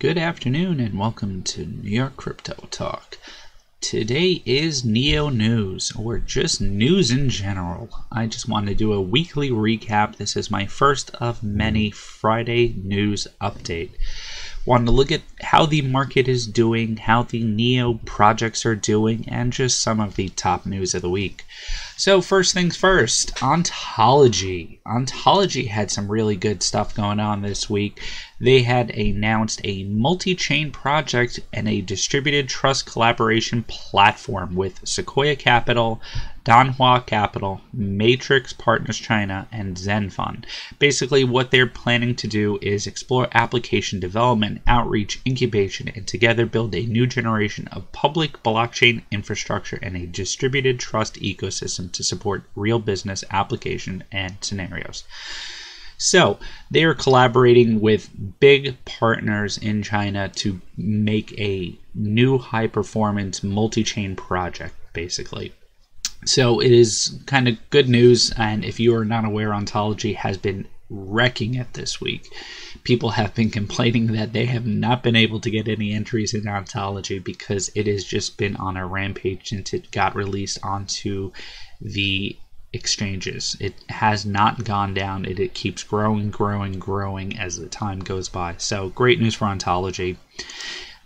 Good afternoon and welcome to NYCryptoTalk. Today is Neo News, or just news in general. I just wanted to do a weekly recap. This is my first of many Friday news update. Wanted to look at how the market is doing, how the Neo projects are doing, and just some of the top news of the week. So first things first, Ontology. Ontology had some really good stuff going on this week. They had announced a multi-chain project and a distributed trust collaboration platform with Sequoia Capital, Danhua Capital, Matrix Partners China, and Zenfund. Basically, what they're planning to do is explore application development, outreach, incubation, and together build a new generation of public blockchain infrastructure and a distributed trust ecosystem to support real business application and scenarios. So they are collaborating with big partners in China to make a new high-performance multi-chain project, basically. So it is kind of good news, and if you are not aware, Ontology has been wrecking it this week. People have been complaining that they have not been able to get any entries in Ontology because it has just been on a rampage since it got released onto the exchanges. It has not gone down. It keeps growing as the time goes by. So great news for Ontology.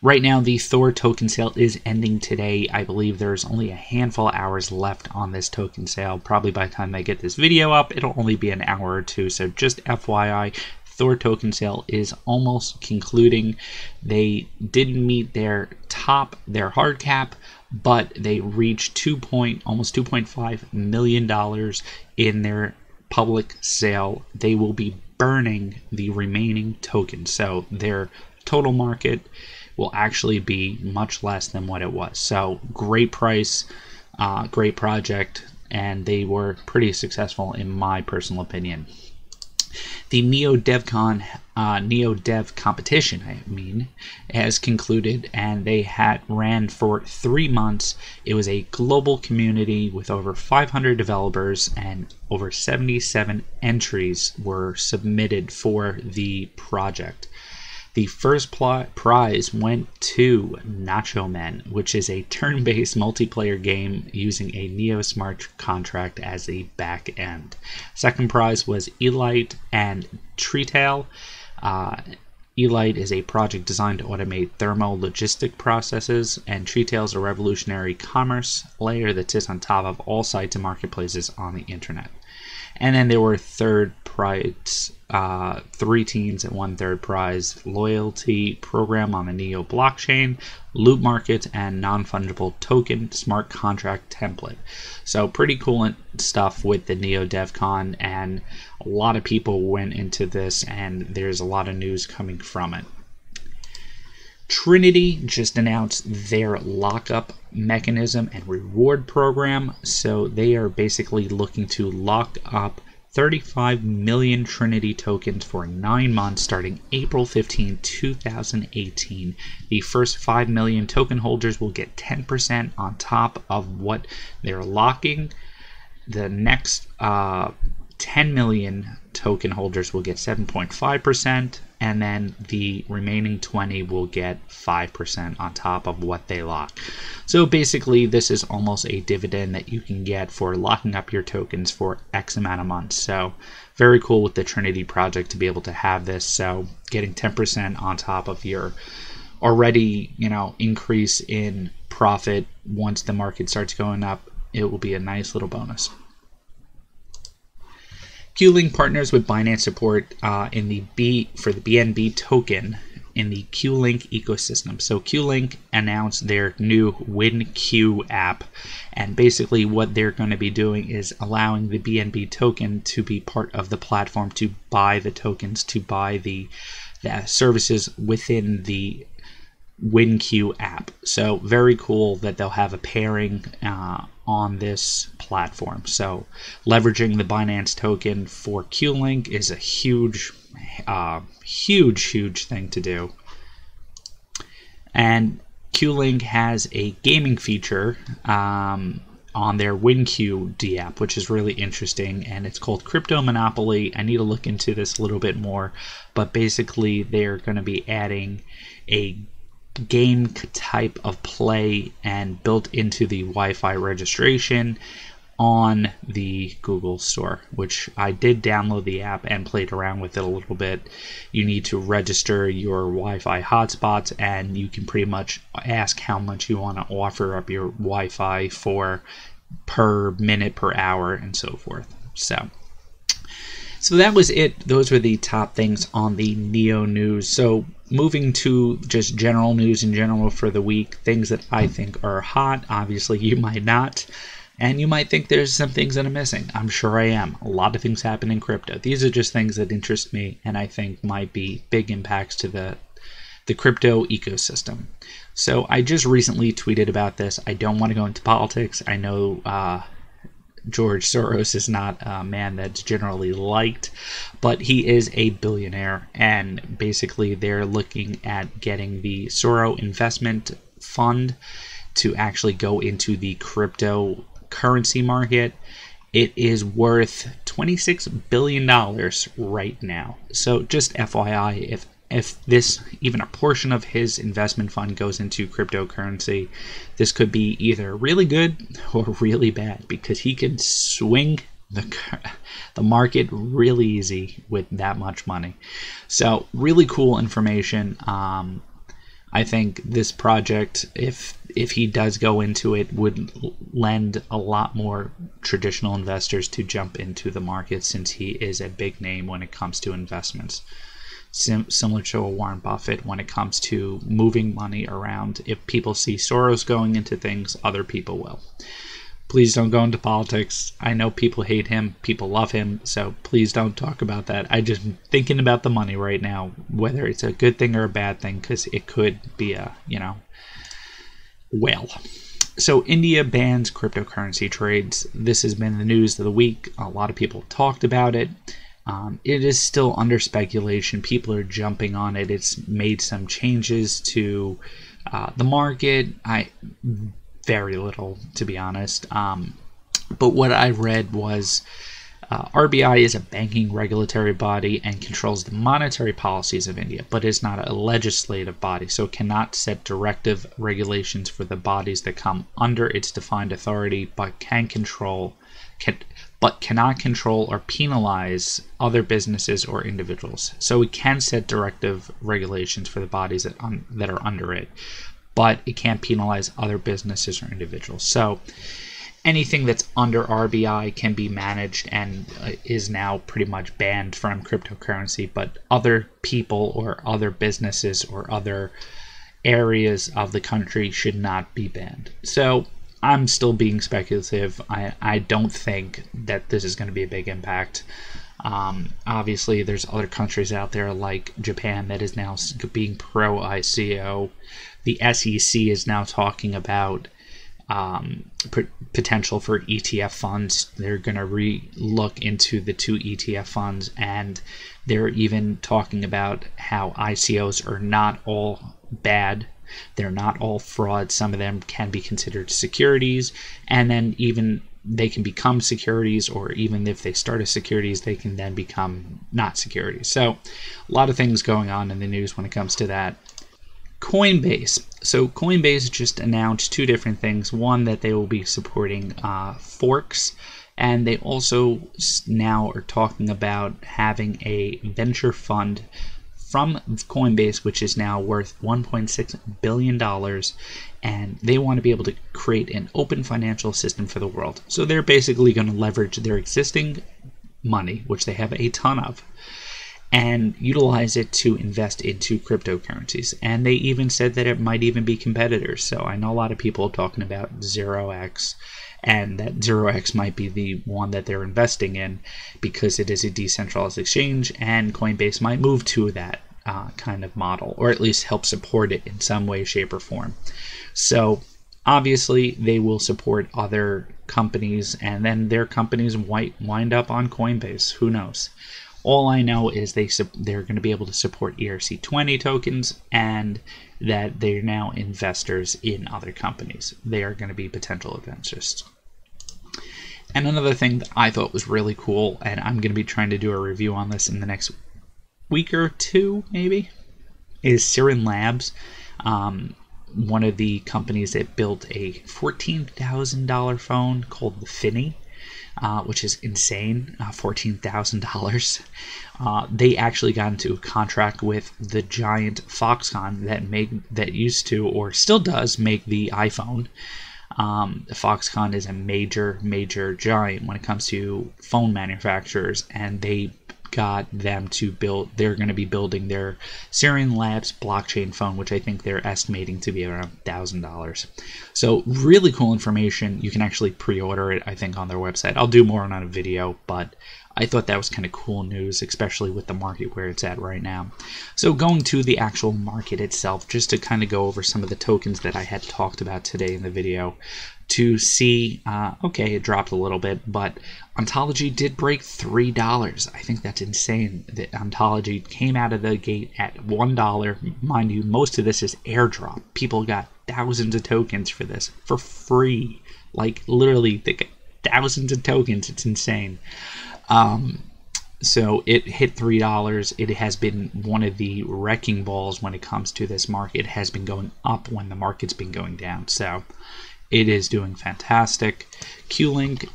Right now, the Thor token sale is ending today. I believe there's only a handful of hours left on this token sale. Probably by the time I get this video up, it'll only be an hour or two. So just FYI, Thor token sale is almost concluding. They didn't meet their hard cap, but they reached almost $2.5 million in their public sale. They will be burning the remaining tokens. So their total market will actually be much less than what it was. So great price, great project, and they were pretty successful in my personal opinion. The Neo Dev competition, has concluded, and they ran for 3 months. It was a global community with over 500 developers, and over 77 entries were submitted for the project. The first prize went to Nacho Men, which is a turn-based multiplayer game using a Neo smart contract as a back end. Second prize was Elite and Treetail. Elite is a project designed to automate thermal logistic processes, and Treetail is a revolutionary commerce layer that sits on top of all sites and marketplaces on the internet. And then there were third prize, 3 teams that won third prize: loyalty program on the Neo blockchain, loot markets, and non-fungible token smart contract template. So pretty cool stuff with the Neo DEFCON, and a lot of people went into this, and there's a lot of news coming from it. Trinity just announced their lockup mechanism and reward program. So they are basically looking to lock up 35 million Trinity tokens for 9 months starting April 15, 2018. The first 5 million token holders will get 10% on top of what they're locking. The next 10 million token holders will get 7.5%, and then the remaining 20 will get 5% on top of what they lock. So basically, this is almost a dividend that you can get for locking up your tokens for X amount of months. So very cool with the Trinity project to be able to have this. So getting 10% on top of your already, increase in profit once the market starts going up, it will be a nice little bonus. Qlink partners with Binance support for the BNB token in the Qlink ecosystem. So Qlink announced their new WinQ app, and basically what they're going to be doing is allowing the BNB token to be part of the platform to buy the tokens, to buy the services within the WinQ app. So very cool that they'll have a pairing on this platform. So leveraging the Binance token for Qlink is a huge thing to do. And Qlink has a gaming feature on on their WinQD app, which is really interesting, and it's called Crypto Monopoly. I need to look into this a little bit more, but basically they're going to be adding a game type of play and built into the Wi-Fi registration on the Google Store, which I did download the app and played around with it a little bit. You need to register your Wi-Fi hotspots, and you can pretty much ask how much you want to offer up your Wi-Fi for per minute, per hour, and so forth. So that was it. Those were the top things on the NEO news. So moving to just general news in general for the week, things that I think are hot. Obviously, you might not. And you might think there's some things that I'm missing. I'm sure I am. A lot of things happen in crypto. These are just things that interest me and I think might be big impacts to the crypto ecosystem. So I just recently tweeted about this. I don't want to go into politics. I know George Soros is not a man that's generally liked, but he is a billionaire, and basically they're looking at getting the Soros investment fund to actually go into the cryptocurrency market. It is worth $26 billion right now. So just FYI, if this, even a portion of his investment fund goes into cryptocurrency, this could be either really good or really bad, because he can swing the market really easy with that much money. So really cool information. I think this project, if he does go into it, would lend a lot more traditional investors to jump into the market, since he is a big name when it comes to investments. Similar to a Warren Buffett when it comes to moving money around. If people see Soros going into things, other people will. Please don't go into politics. I know people hate him, people love him, so please don't talk about that. I just thinking about the money right now, whether it's a good thing or a bad thing, because it could be a, well. So India bans cryptocurrency trades. This has been the news of the week. A lot of people talked about it. It is still under speculation. People are jumping on it. It's made some changes to the market. Very little, to be honest. But what I read was RBI is a banking regulatory body and controls the monetary policies of India, but is not a legislative body, so it cannot set directive regulations for the bodies that come under its defined authority, but cannot control or penalize other businesses or individuals. So it can set directive regulations for the bodies that are under it, but it can't penalize other businesses or individuals. So anything that's under RBI can be managed and is now pretty much banned from cryptocurrency, but other people or other businesses or other areas of the country should not be banned. So I'm still being speculative. I don't think that this is going to be a big impact. Obviously, there's other countries out there like Japan that is now being pro-ICO. The SEC is now talking about potential for ETF funds. They're going to re-look into the two ETF funds, and they're even talking about how ICOs are not all bad. They're not all fraud. Some of them can be considered securities, and then even they can become securities, or even if they start as securities, they can then become not securities. So a lot of things going on in the news when it comes to that. Coinbase. So Coinbase just announced two different things. One, that they will be supporting forks, and they also now are talking about having a venture fund from Coinbase, which is now worth $1.6 billion, and they want to be able to create an open financial system for the world. So they're basically going to leverage their existing money, which they have a ton of, and utilize it to invest into cryptocurrencies. And they even said that it might even be competitors. So I know a lot of people talking about 0x, and that 0x might be the one that they're investing in because it is a decentralized exchange, and Coinbase might move to that kind of model, or at least help support it in some way, shape, or form. So obviously they will support other companies, and then their companies might wind up on Coinbase. Who knows? All I know is they're going to be able to support ERC20 tokens, and that they're now investors in other companies. They are going to be potential investors. And another thing that I thought was really cool, and I'm going to be trying to do a review on this in the next week or two, maybe, is Siren Labs. One of the companies that built a $14,000 phone called the Finny, which is insane, $14,000. They actually got into a contract with the giant Foxconn that used to, or still does, make the iPhone. Foxconn is a major giant when it comes to phone manufacturers, and they got them to build. They're going to be building their Siren Labs blockchain phone, which I think they're estimating to be around $1,000. So really cool information. You can actually pre-order it, I think, on their website. I'll do more on a video, but I thought that was kind of cool news, especially with the market where it's at right now. So going to the actual market itself, just to kind of go over some of the tokens that I had talked about today in the video, to see, okay, it dropped a little bit, but Ontology did break $3. I think that's insane that Ontology came out of the gate at $1. Mind you, most of this is airdrop. People got thousands of tokens for this for free. Like, literally, they get thousands of tokens. It's insane. So it hit $3. It has been one of the wrecking balls when it comes to this market. It has been going up when the market's been going down. So it is doing fantastic. Qlink,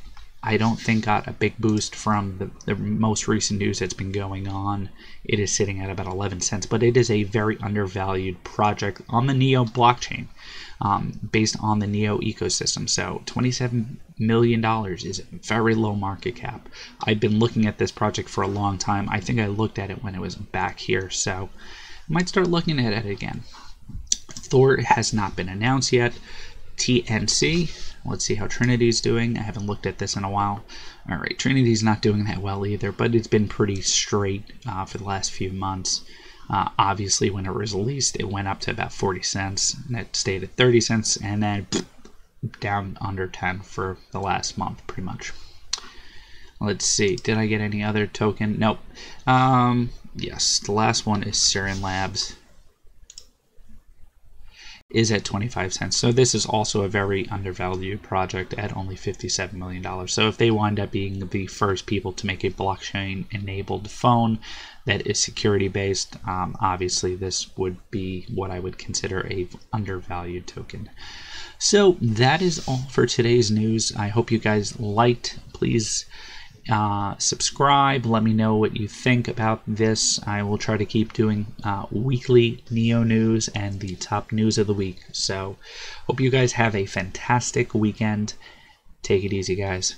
I don't think, got a big boost from the most recent news that's been going on. It is sitting at about 11 cents, but it is a very undervalued project on the Neo blockchain, based on the Neo ecosystem. So $27 million is a very low market cap. I've been looking at this project for a long time. I think I looked at it when it was back here, so I might start looking at it again. Thor has not been announced yet. TNC, let's see how Trinity's doing. I haven't looked at this in a while. All right, Trinity's not doing that well either, but it's been pretty straight for the last few months. Obviously, when it was released, it went up to about 40 cents, and it stayed at 30 cents, and then down under 10 for the last month, pretty much. Let's see, did I get any other token? Nope. Yes, the last one is Siren Labs. Is at 25 cents. So this is also a very undervalued project at only $57 million. So if they wind up being the first people to make a blockchain-enabled phone that is security-based, obviously this would be what I would consider a undervalued token. So that is all for today's news. I hope you guys liked. Please subscribe. Let me know what you think about this. I will try to keep doing weekly Neo news and the top news of the week. So hope you guys have a fantastic weekend. Take it easy, guys.